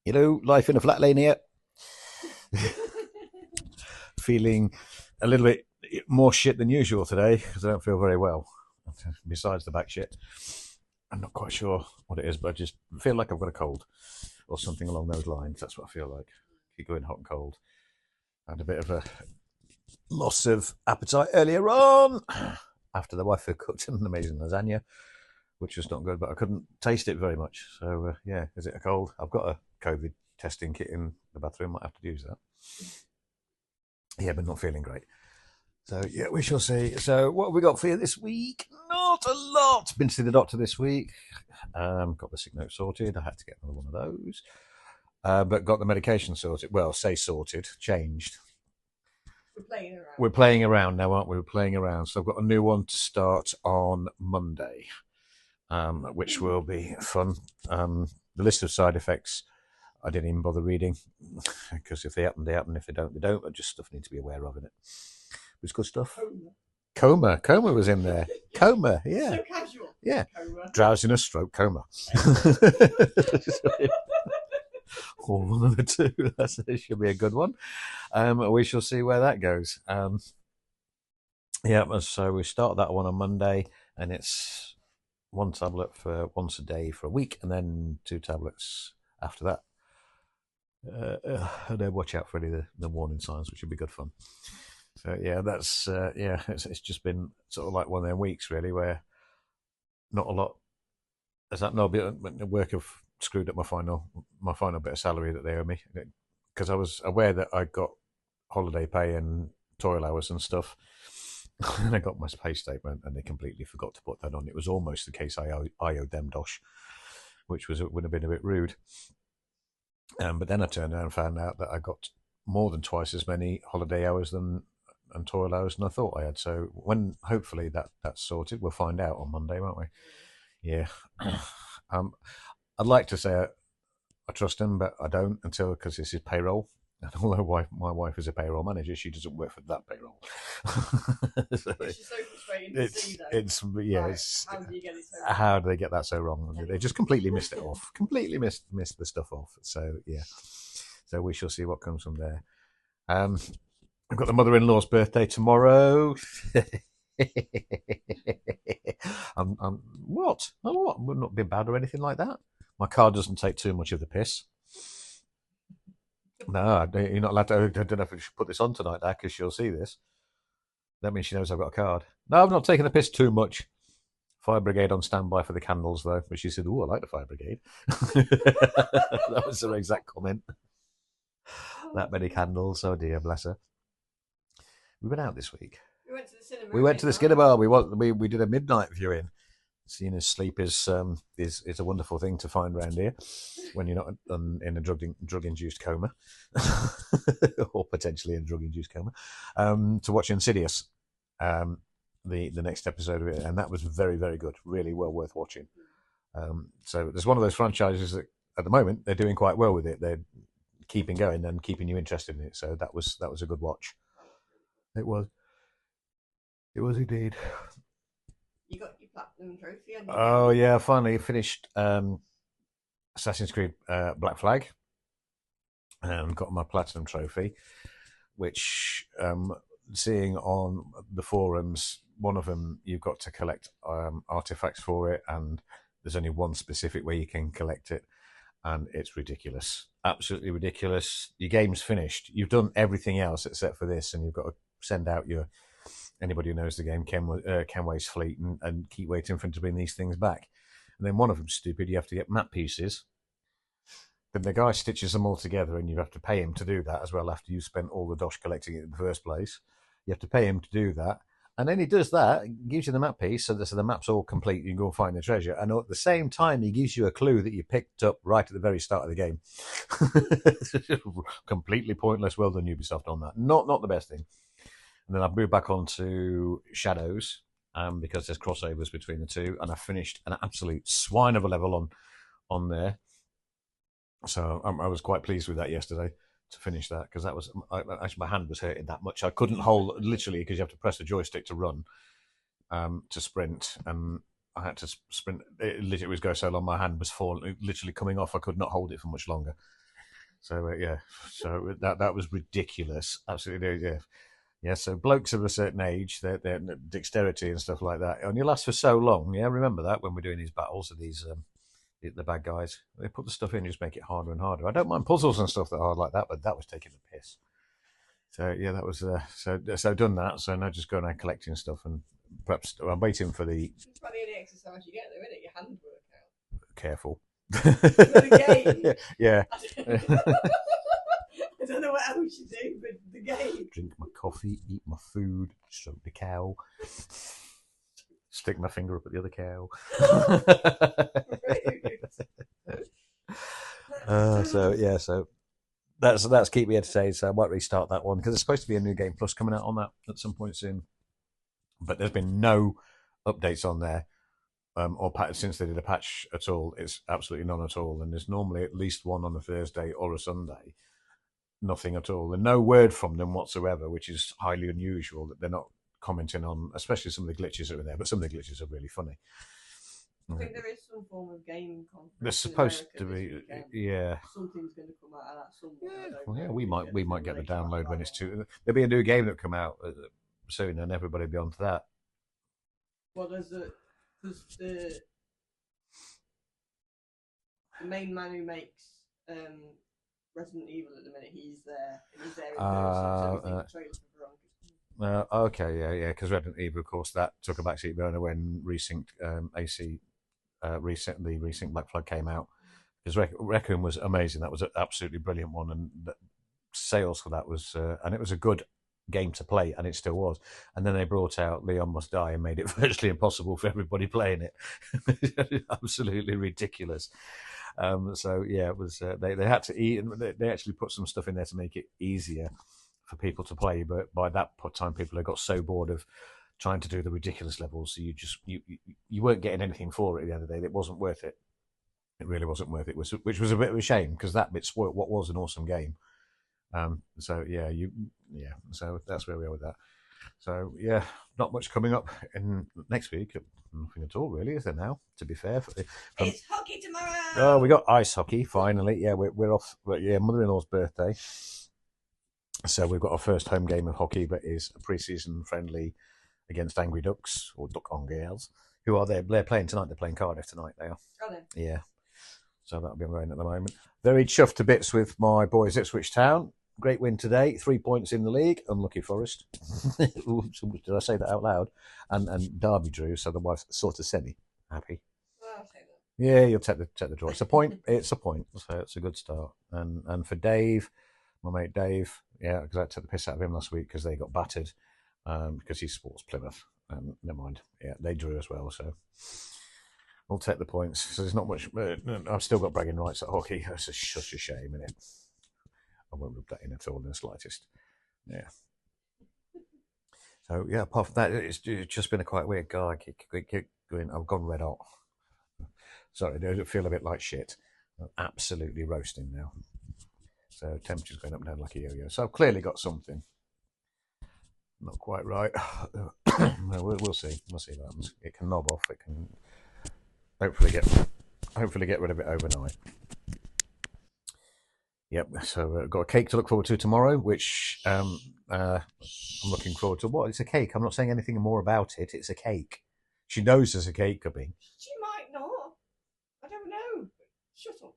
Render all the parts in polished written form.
Life in a flat lane here. Feeling a little bit more shit than usual today because I don't feel very well. Besides the back shit, I'm not quite sure what it is, but I just feel like I've got a cold or something along those lines. That's what I feel like. Keep going hot and cold. I had a bit of a loss of appetite earlier on after the wife had cooked an amazing lasagna, which was not good, but I couldn't taste it very much. So, yeah, is it a cold? I've got a COVID testing kit in the bathroom. Might have to use that. Yeah, but not feeling great. So, yeah, we shall see. So, what have we got for you this week? Not a lot. Been to see the doctor this week. Got the sick note sorted. I had to get another one of those. But got the medication sorted. Well, say sorted, changed. We're playing around now, aren't we? We're playing around. So I've got a new one to start on Monday, which will be fun. The list of side effects I didn't even bother reading because if they happen, they happen. If they don't, they don't. But just stuff I need to be aware of in it. It was good stuff. Coma was in there. Coma, yeah. So casual. Yeah. Coma. Drowsiness, stroke, coma. Or one of the two. That should be a good one. We shall see where that goes. Yeah, so we start that one on Monday, and it's one tablet for once a day for a week, and then 2 tablets after that. And then watch out for any of the warning signs, which would be good fun. So yeah, that's it's just been sort of like one of them weeks really where not a lot. As that no bit work have screwed up my final bit of salary that they owe me because I was aware that I got holiday pay and toil hours and stuff. And I got my pay statement, and they completely forgot to put that on. It was almost the case I owed them dosh, which would have been a bit rude. But then I turned around and found out that I got more than twice as many holiday hours and toil hours than I thought I had. So when hopefully that's sorted, we'll find out on Monday, won't we? Yeah. I'd like to say I trust him, but I don't until because this is payroll. And although my wife is a payroll manager, she doesn't work for that payroll. So it's so frustrating to see that. How do you get it so wrong? How do they get that so wrong? They just completely missed it off. Completely missed the stuff off. So yeah. So we shall see what comes from there. I've got the mother-in-law's birthday tomorrow. What? Oh, what? Would not be bad or anything like that. My car doesn't take too much of the piss. No, you're not allowed to. I don't know if I should put this on tonight, because she'll see this. That means she knows I've got a card. No, I'm not taking the piss too much. Fire brigade on standby for the candles, though. But she said, "Oh, I like the fire brigade." That was her exact comment. That many candles. Oh dear, bless her. We went out this week. We went to the cinema. We went to the cinema. We did a midnight viewing. Seeing as sleep is a wonderful thing to find around here when you're not in a drug induced coma or potentially in a drug induced coma. To watch Insidious, the next episode of it, and that was very, very good. Really well worth watching. So there's one of those franchises that at the moment they're doing quite well with it. They're keeping going and keeping you interested in it. So that was a good watch. It was indeed. You got your platinum trophy. Oh yeah, I finally finished Assassin's Creed Black Flag and got my platinum trophy, which seeing on the forums, one of them you've got to collect artifacts for it, and there's only one specific way you can collect it, and it's ridiculous, absolutely ridiculous. Your game's finished. You've done everything else except for this, and you've got to send out anybody who knows the game, Kenway's fleet, and keep waiting for him to bring these things back. And then one of them's stupid. You have to get map pieces. Then the guy stitches them all together, and you have to pay him to do that as well after you've spent all the dosh collecting it in the first place. You have to pay him to do that. And then he does that, gives you the map piece, so the map's all complete. You can go and find the treasure. And at the same time, he gives you a clue that you picked up right at the very start of the game. Completely pointless. Well done, Ubisoft, on that. Not the best thing. And then I've moved back on to Shadows because there's crossovers between the two, and I finished an absolute swine of a level on there. So I was quite pleased with that yesterday to finish that, because that was actually my hand was hurting that much. I couldn't hold, literally, because you have to press the joystick to run, to sprint, and I had to sprint. It literally was go so long, my hand was falling, literally coming off. I could not hold it for much longer. So yeah, so that was ridiculous. Absolutely, yeah. Yeah, so blokes of a certain age, their dexterity and stuff like that only lasts for so long. Yeah, remember that when we're doing these battles of these the bad guys, they put the stuff in, just make it harder and harder. I don't mind puzzles and stuff that are hard like that, but that was taking the piss. So yeah, that was so done that. So now just going around collecting stuff and perhaps I'm waiting for the It's about the only exercise you get, though, isn't it? Your hand workout. careful. The game. Yeah. I don't know what else you do, but the game. Drink my coffee, eat my food, stroke the cow, stick my finger up at the other cow. So yeah, so that's keep me entertained. So I might restart that one because there's supposed to be a new game plus coming out on that at some point soon. But there's been no updates on there or patch since they did a patch at all. It's absolutely none at all. And there's normally at least one on a Thursday or a Sunday. Nothing at all, and no word from them whatsoever, which is highly unusual that they're not commenting on, especially some of the glitches that are there. But some of the glitches are really funny. I think there is some form of game conference. There's supposed to be, yeah. Something's going to come out of that somewhere. Yeah, well, yeah, we might get the download when it's too. There'll be a new game that come out soon, and everybody will be onto that. Well, there's the main man who makes Resident Evil at the minute. He's there. He's there in person. So okay, yeah, because Resident Evil, of course, that took a backseat burner when Resync AC recently Resync Black Flag came out. Because Requiem was amazing. That was an absolutely brilliant one, and the sales for that was, and it was a good game to play, and it still was. And then they brought out Leon Must Die and made it virtually impossible for everybody playing it. Absolutely ridiculous. So yeah, it was. They had to eat, and they actually put some stuff in there to make it easier for people to play. But by that time, people had got so bored of trying to do the ridiculous levels, so you weren't getting anything for it at the end of the day. It wasn't worth it. It really wasn't worth it, which was a bit of a shame because that bit spoiled what was an awesome game. So yeah, so that's where we are with that. So yeah, not much coming up in next week. Nothing at all, really, is there now? To be fair, it's hockey tomorrow. Oh, we got ice hockey finally. Yeah, we're off. Yeah, mother-in-law's birthday, so we've got our first home game of hockey, but is a pre-season friendly against Angry Ducks or Duck Angels, who are there. They're playing tonight. They're playing Cardiff tonight. They are. Are they? Yeah. So that'll be going at the moment. Very chuffed to bits with my boys Ipswich Town. Great win today. 3 points in the league. Unlucky Forest. Did I say that out loud? And Derby drew, so the wife's sort of semi-happy. Well, I'll take that. Yeah, you'll take the draw. It's a point. It's a point. So it's a good start. And for Dave, my mate Dave, yeah, because I took the piss out of him last week because they got battered because he supports Plymouth. Never mind. Yeah, they drew as well, so we'll take the points. So there's not much. I've still got bragging rights at hockey. It's such a shame, isn't it? I won't rub that in at all in the slightest. Yeah. So yeah, apart from that, it's just been a quite weird guy. I've gone red hot. Sorry, I feel a bit like shit. I'm absolutely roasting now. So temperature's going up and down like a yo-yo. So I've clearly got something. Not quite right. We'll see. We'll see what happens. It can knob off. It can hopefully get rid of it overnight. Yep. So I've got a cake to look forward to tomorrow, which I'm looking forward to. What? It's a cake. I'm not saying anything more about it. It's a cake. She knows there's a cake coming. She might not. I don't know. Shut up.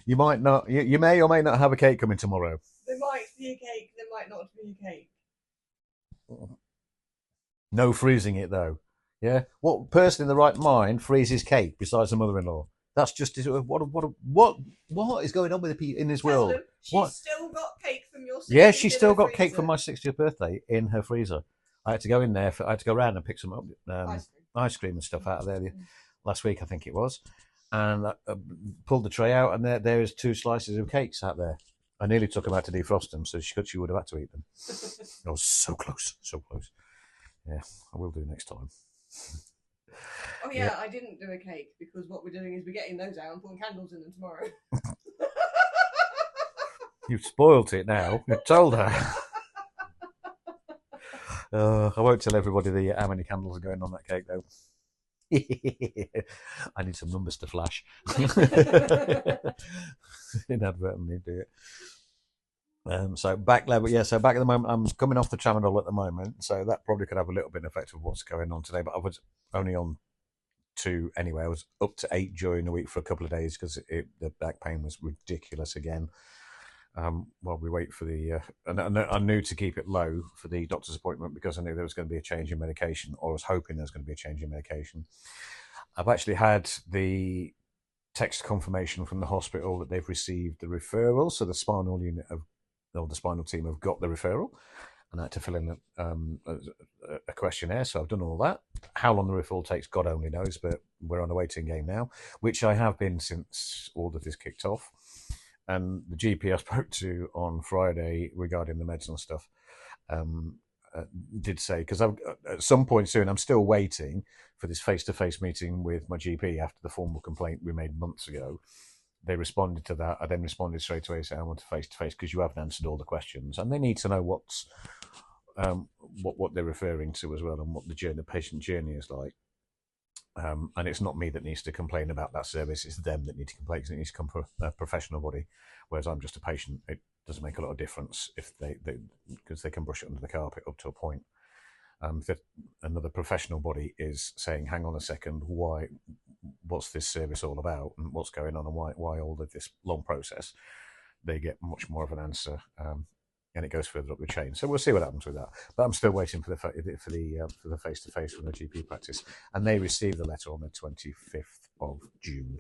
You might not. You may or may not have a cake coming tomorrow. There might be a cake. There might not be a cake. No freezing it though. Yeah. What person in the right mind freezes cake besides the mother-in-law? That's just what is going on with the in this world? She's still got cake from your. Yeah, she's still got cake from my 60th birthday in her freezer. I had to go in there. I had to go around and pick some up ice cream and stuff out of there last week, I think it was, and I pulled the tray out, and there is 2 slices of cakes out there. I nearly took them out to defrost them, so she would have had to eat them. I was so close, so close. Yeah, I will do next time. Oh yeah, I didn't do a cake because what we're doing is we're getting those out and putting candles in them tomorrow. You've spoilt it now. You told her. I won't tell everybody how many candles are going on that cake though. I need some numbers to flash. Inadvertently do it. So back level, yeah. So back at the moment, I'm coming off the Tramadol at the moment, so that probably could have a little bit of effect of what's going on today. But I was only on 2 anyway. I was up to 8 during the week for a couple of days because the back pain was ridiculous again. While we wait for the, and I knew to keep it low for the doctor's appointment because I knew there was going to be a change in medication, or I was hoping there was going to be a change in medication. I've actually had the text confirmation from the hospital that they've received the referral, so the spinal unit of, or the spinal team have got the referral, and I had to fill in a questionnaire, so I've done all that. How long the referral takes, God only knows, but we're on a waiting game now, which I have been since all of this kicked off. And the GP I spoke to on Friday regarding the meds and stuff did say, because at some point soon, I'm still waiting for this face-to-face meeting with my GP after the formal complaint we made months ago. They responded to that. I then responded straight away saying I want to face-to-face because you haven't answered all the questions, and they need to know what's what they're referring to as well, and what the patient journey is like. And it's not me that needs to complain about that service, it's them that need to complain because it needs to come from a professional body, whereas I'm just a patient. It doesn't make a lot of difference if because they can brush it under the carpet up to a point. If another professional body is saying, hang on a second, what's this service all about and what's going on and why all of this long process, they get much more of an answer. And it goes further up the chain. So we'll see what happens with that. But I'm still waiting for the face-to-face from the GP practice, and they received the letter on the 25th of June,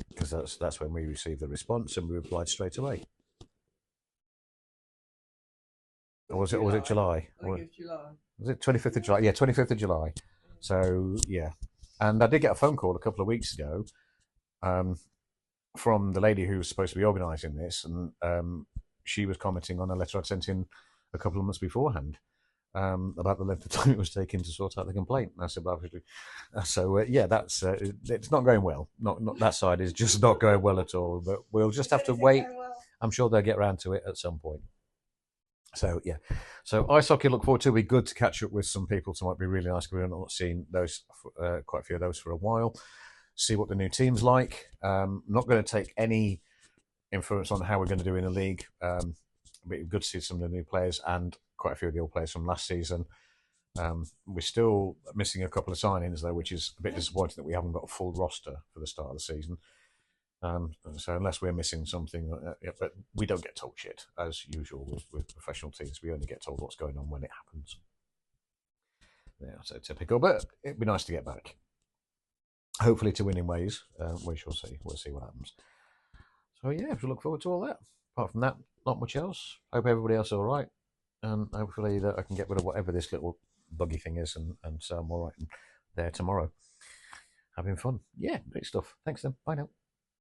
because that's when we received the response, and we replied straight away. Or was it July? I think it was July. Was it 25th of July? Yeah, 25th of July. So yeah, and I did get a phone call a couple of weeks ago. From the lady who was supposed to be organising this, and she was commenting on a letter I'd sent in a couple of months beforehand about the length of time it was taking to sort out the complaint. And I said, well, obviously, yeah, that's it's not going well. Not that side is just not going well at all. But we'll just have to wait. I'm sure they'll get around to it at some point. So yeah, so ice hockey, look forward to. It'll be good to catch up with some people. So it might be really nice because we've not seen those quite a few of those for a while. See what the new team's like. Not going to take any influence on how we're going to do in the league. But good to see some of the new players and quite a few of the old players from last season. We're still missing a couple of signings though, which is a bit disappointing that we haven't got a full roster for the start of the season. So unless we're missing something, but we don't get told shit as usual with professional teams. We only get told what's going on when it happens. Yeah, so typical. But it'd be nice to get back. Hopefully to winning ways. We shall see. We'll see what happens. So yeah, we look forward to all that. Apart from that, not much else. Hope everybody else is all right, and hopefully that I can get rid of whatever this little buggy thing is, and so I'm all right there tomorrow. Having fun. Yeah, great stuff. Thanks then. Bye now.